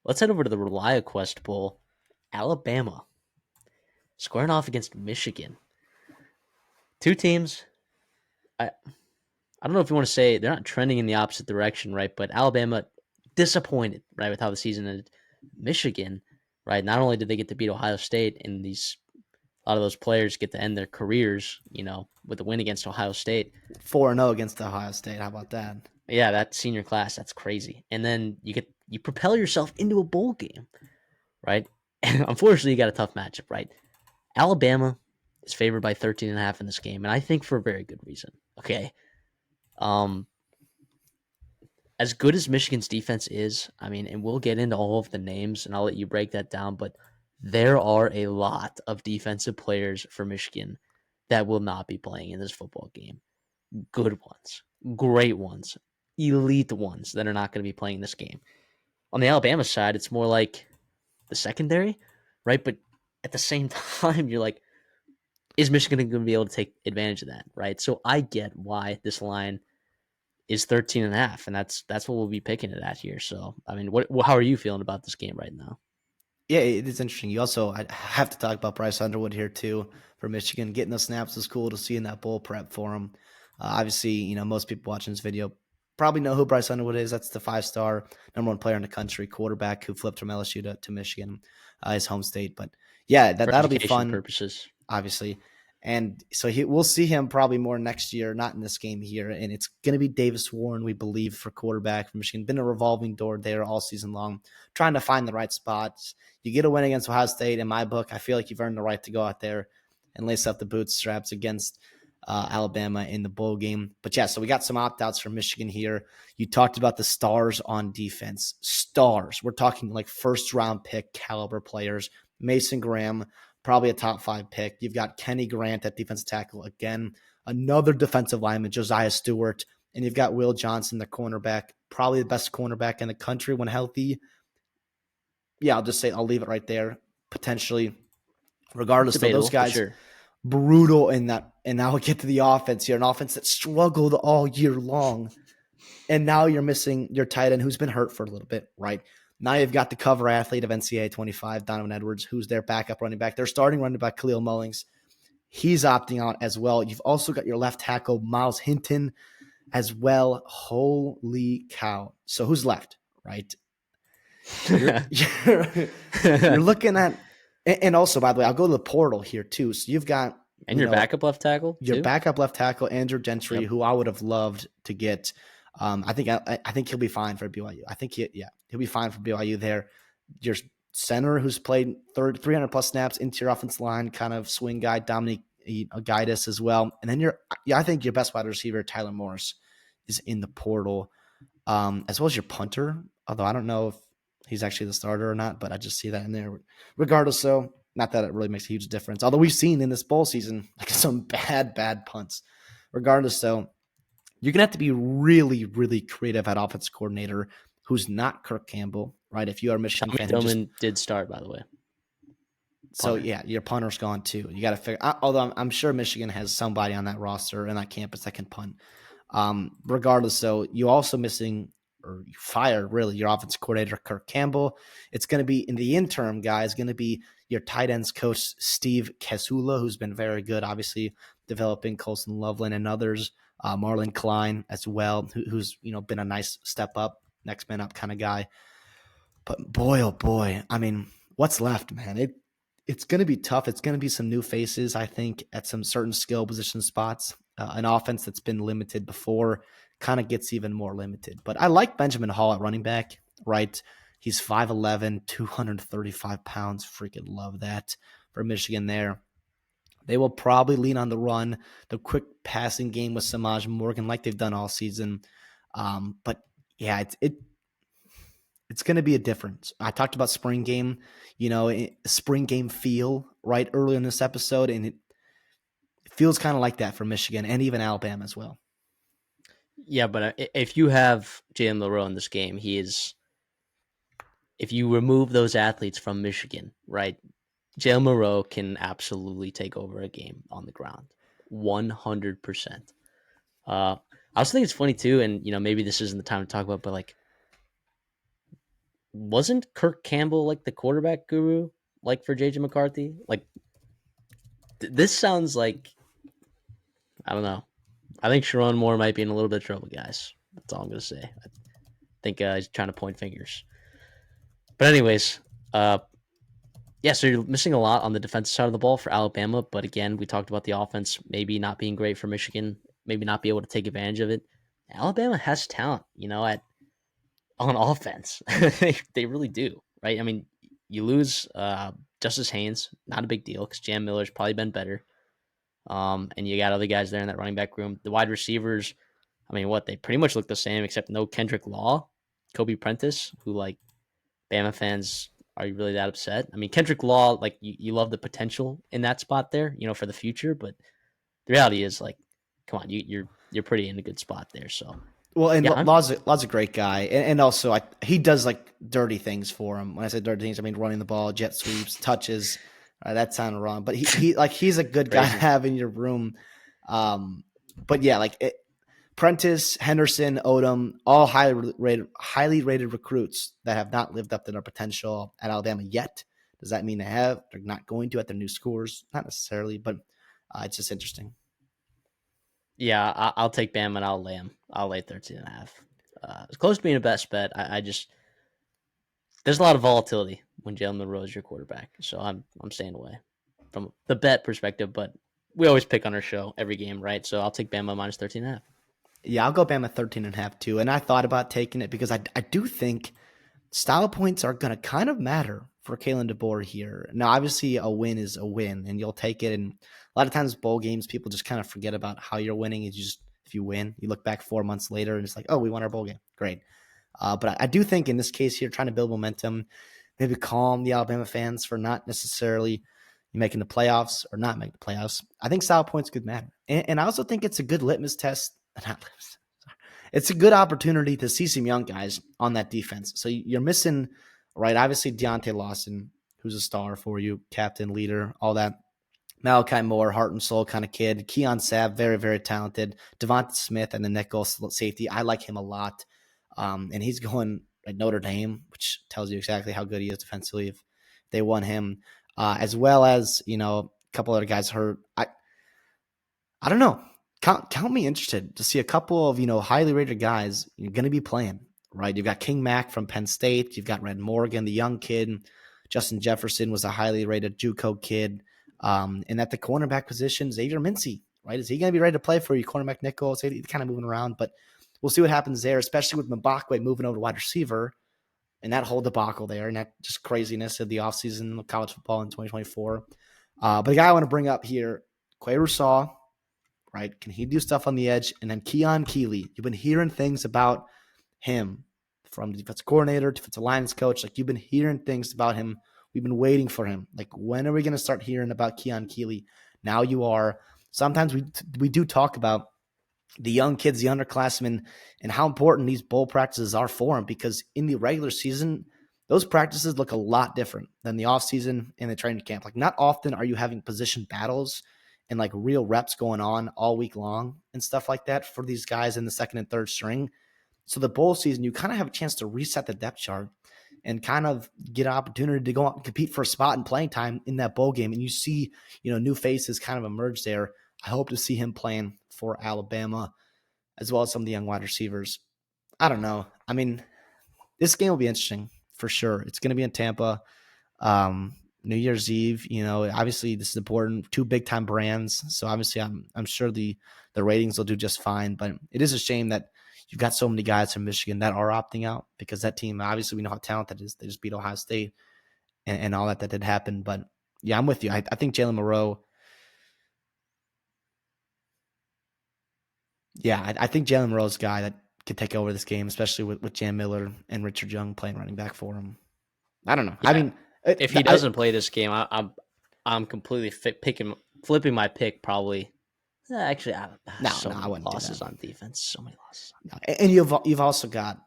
Let's head over to the ReliaQuest Bowl. Alabama squaring off against Michigan. Two teams. I don't know if you want to say they're not trending in the opposite direction, right? But Alabama disappointed, right, with how the season ended. Michigan, right? Not only did they get to beat Ohio State, and a lot of those players get to end their careers, with a win against Ohio State. 4-0 against Ohio State. How about that? Yeah, that senior class, that's crazy. And then you propel yourself into a bowl game, right? And unfortunately, you got a tough matchup, right? Alabama is favored by 13.5 in this game, and I think for a very good reason. Okay. Um, as good as Michigan's defense is, I mean, and we'll get into all of the names, and I'll let you break that down, but there are a lot of defensive players for Michigan that will not be playing in this football game. Good ones, great ones, elite ones that are not going to be playing this game. On the Alabama side, it's more like the secondary, right? But at the same time, you're like, is Michigan going to be able to take advantage of that, right? So I get why this line is 13.5, and that's what we'll be picking it at here. So, I mean, how are you feeling about this game right now? Yeah, it is interesting. You also I have to talk about Bryce Underwood here too for Michigan. Getting those snaps was cool to see in that bowl prep for him. Obviously, most people watching this video probably know who Bryce Underwood is. That's the 5-star number one player in the country, quarterback who flipped from LSU to Michigan, his home state. But yeah, For that'll be education fun, purposes. obviously. And so we'll see him probably more next year, not in this game here. And it's going to be Davis Warren, we believe, for quarterback from Michigan. Been a revolving door there all season long, trying to find the right spots. You get a win against Ohio State, in my book, I feel like you've earned the right to go out there and lace up the bootstraps against Alabama in the bowl game. But yeah, so we got some opt-outs for Michigan here. You talked about the stars on defense. Stars. We're talking like first-round pick caliber players. Mason Graham, probably a top 5 pick. You've got Kenny Grant at defensive tackle again, another defensive lineman, Josiah Stewart, and you've got Will Johnson, the cornerback, probably the best cornerback in the country when healthy. Yeah, I'll leave it right there. Potentially, regardless, though, those Debatable, but guys sure. brutal in that. And now we get to the offense here, an offense that struggled all year long. And now you're missing your tight end who's been hurt for a little bit, right? Now you've got the cover athlete of NCAA 25, Donovan Edwards, who's their backup running back. They're starting running back, Khalil Mullings. He's opting out as well. You've also got your left tackle, Miles Hinton, as well. Holy cow. So who's left, right? You're, you're, you're looking at, and also, by the way, I'll go to the portal here too. So you've got, And your backup left tackle, your too? backup left tackle, Andrew Gentry, Yep. who I would have loved to get. I think he'll be fine for BYU. I think he'll be fine for BYU there. Your center, who's played 300 plus snaps, into your offensive line, kind of swing guy, Dominic Gaitis as well. And then I think your best wide receiver, Tyler Morris, is in the portal, as well as your punter. Although I don't know if he's actually the starter or not, but I just see that in there. Regardless, though, not that it really makes a huge difference. Although we've seen in this bowl season like some bad punts. Regardless, though, you're gonna have to be really, really creative at offense coordinator who's not Kirk Campbell, right? If you are a Michigan Tommy fan who just Tillman did start, by the way. so Punter. yeah, your punter's gone too. You got to figure. Although I'm sure Michigan has somebody on that roster and that campus that can punt. Regardless, though, you also missing or you fired really your offense coordinator Kirk Campbell. It's going to be in the interim, guys. Going to be your tight ends coach Steve Kesula, who's been very good, obviously developing Colson Loveland and others. Marlon Klein as well, who's been a nice step up, next man up kind of guy. But boy, oh boy, I mean, what's left, man? It's going to be tough. It's going to be some new faces, I think, at some certain skill position spots. An offense that's been limited before kind of gets even more limited. But I like Benjamin Hall at running back, right? He's 5'11", 235 pounds. Freaking love that for Michigan there. They will probably lean on the run, the quick passing game with Samaj Morgan like they've done all season. But yeah, it's going to be a difference. I talked about spring game, spring game feel right earlier in this episode, and it feels kind of like that for Michigan and even Alabama as well. Yeah, but if you have Jalen Milroe in this game, if you remove those athletes from Michigan, right, Jalen Milroe can absolutely take over a game on the ground. 100%. I also think it's funny too, and maybe this isn't the time to talk about, but like wasn't Kirk Campbell like the quarterback guru, like for JJ McCarthy? Like this sounds like I don't know. I think Sharon Moore might be in a little bit of trouble, guys. That's all I'm gonna say. I think he's trying to point fingers. But anyways, uh, yeah, so you're missing a lot on the defensive side of the ball for Alabama. But again, we talked about the offense maybe not being great for Michigan, maybe not be able to take advantage of it. Alabama has talent, at on offense. They really do, right? I mean, you lose Justice Haynes, not a big deal because Jam Miller's probably been better. And you got other guys there in that running back room. The wide receivers, I mean, what they pretty much look the same except no Kendrick Law, Kobe Prentice, who like Bama fans are you really that upset? I mean, Kendrick Law, like you love the potential in that spot there, for the future, but the reality is like, come on, you're pretty in a good spot there. So Well, and yeah, Law's a great guy, and also he does like dirty things for him. When I say dirty things, I mean running the ball, jet sweeps, touches. That sounded wrong, but he's a good guy to crazy. have in your room. But yeah, Prentice, Henderson, Odom, all highly rated recruits that have not lived up to their potential at Alabama yet. Does that mean they have? They're not going to at their new scores, not necessarily, but it's just interesting. Yeah, I'll take Bama and I'll lay him. I'll lay 13 and a half. It's close to being a best bet. I just there's a lot of volatility when Jalen Monroe is your quarterback, so I'm staying away from the bet perspective. But we always pick on our show every game, right? So I'll take Bama minus 13 and a half. Yeah, I'll go Bama 13 and a half too. And I thought about taking it because I do think style points are going to kind of matter for Kalen DeBoer here. Now, obviously, a win is a win, and you'll take it. And a lot of times, bowl games, people just kind of forget about how you're winning. It's just if you win, you look back 4 months later, and it's like, oh, we won our bowl game, great. But I do think in this case here, trying to build momentum, maybe calm the Alabama fans for not necessarily making the playoffs or not making the playoffs. I think style points could matter, and I also think it's a good litmus test. Not litmus. It's a good opportunity to see some young guys on that defense. So you're missing, right? Obviously, Deontay Lawson, who's a star for you, captain, leader, all that. Malachi Moore, heart and soul kind of kid. Keon Sabb, very, very talented. Devonta Smith and the nickel safety. I like him a lot. And he's going at Notre Dame, which tells you exactly how good he is defensively if they won him. As well as, a couple other guys hurt. I don't know. Count me interested to see a couple of, highly rated guys you're going to be playing, right? You've got King Mack from Penn State. You've got Red Morgan, the young kid. Justin Jefferson was a highly rated JUCO kid. And at the cornerback position, Xavier Mincy, right? Is he going to be ready to play for you? Cornerback nickel, he's kind of moving around, but we'll see what happens there, especially with Mbakwe moving over to wide receiver and that whole debacle there and that just craziness of the offseason of college football in 2024. But the guy I want to bring up here, Quay Rousseau, right? Can he do stuff on the edge? And then Keon Keeley. You've been hearing things about him from the defensive coordinator, defensive lines coach. Like you've been hearing things about him. We've been waiting for him. Like when are we going to start hearing about Keon Keeley? Now you are. Sometimes we do talk about the young kids, the underclassmen, and how important these bowl practices are for them because in the regular season, those practices look a lot different than the offseason and the training camp. Like not often are you having position battles and like real reps going on all week long and stuff like that for these guys in the second and third string. So the bowl season, you kind of have a chance to reset the depth chart and kind of get an opportunity to go out and compete for a spot in playing time in that bowl game. And you see, new faces kind of emerge there. I hope to see him playing for Alabama as well as some of the young wide receivers. I don't know. I mean, this game will be interesting for sure. It's going to be in Tampa. New Year's Eve, obviously this is important. Two big time brands. So obviously I'm sure the ratings will do just fine, but it is a shame that you've got so many guys from Michigan that are opting out because that team, obviously we know how talented it is. They just beat Ohio State and all that did happen. But yeah, I'm with you. I think Jalen Monroe. Yeah, I think Jalen Monroe's a guy that could take over this game, especially with Jam Miller and Richard Young playing running back for him. I don't know. I Yeah, mean, if he doesn't play this game, I'm completely flipping my pick probably. Actually, so I many wouldn't do losses that. on defense. So many losses. No. And you've also got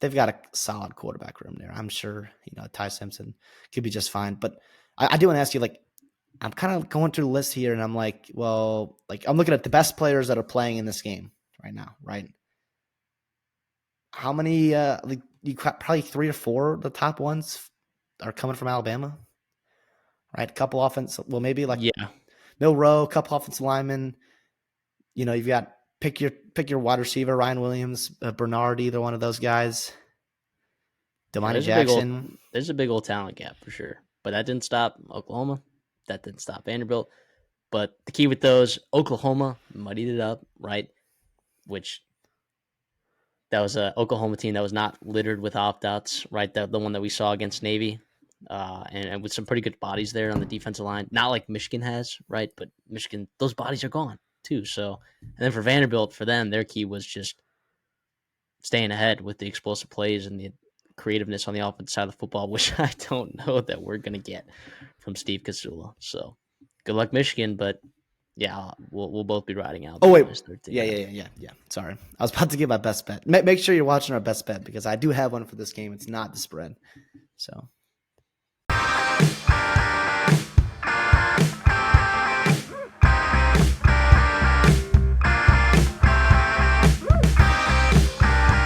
they've got a solid quarterback room there. I'm sure Ty Simpson could be just fine. But I do want to ask you, like, I'm kind of going through the list here, and I'm like, well, like I'm looking at the best players that are playing in this game right now, right? How many? you got probably 3 or 4 of the top ones are coming from Alabama, right? A couple offense, well, maybe like Yeah, no row, a couple offensive linemen. You've got pick your wide receiver, Ryan Williams, Bernard, either one of those guys. yeah. Damani Jackson. There's a big old talent gap for sure. But that didn't stop Oklahoma. That didn't stop Vanderbilt. But the key with those, Oklahoma muddied it up, right? Which that was a Oklahoma team that was not littered with opt outs, right? The one that we saw against Navy, and with some pretty good bodies there on the defensive line. Not like Michigan has, right? But Michigan, those bodies are gone too. So, and then for Vanderbilt, for them, their key was just staying ahead with the explosive plays and the creativeness on the offensive side of the football, which I don't know that we're going to get from Steve Kasula. So, good luck, Michigan. But yeah, we'll both be riding out. Oh wait, 13. yeah. Sorry, I was about to give my best bet. Make sure you're watching our best bet because I do have one for this game. It's not the spread. So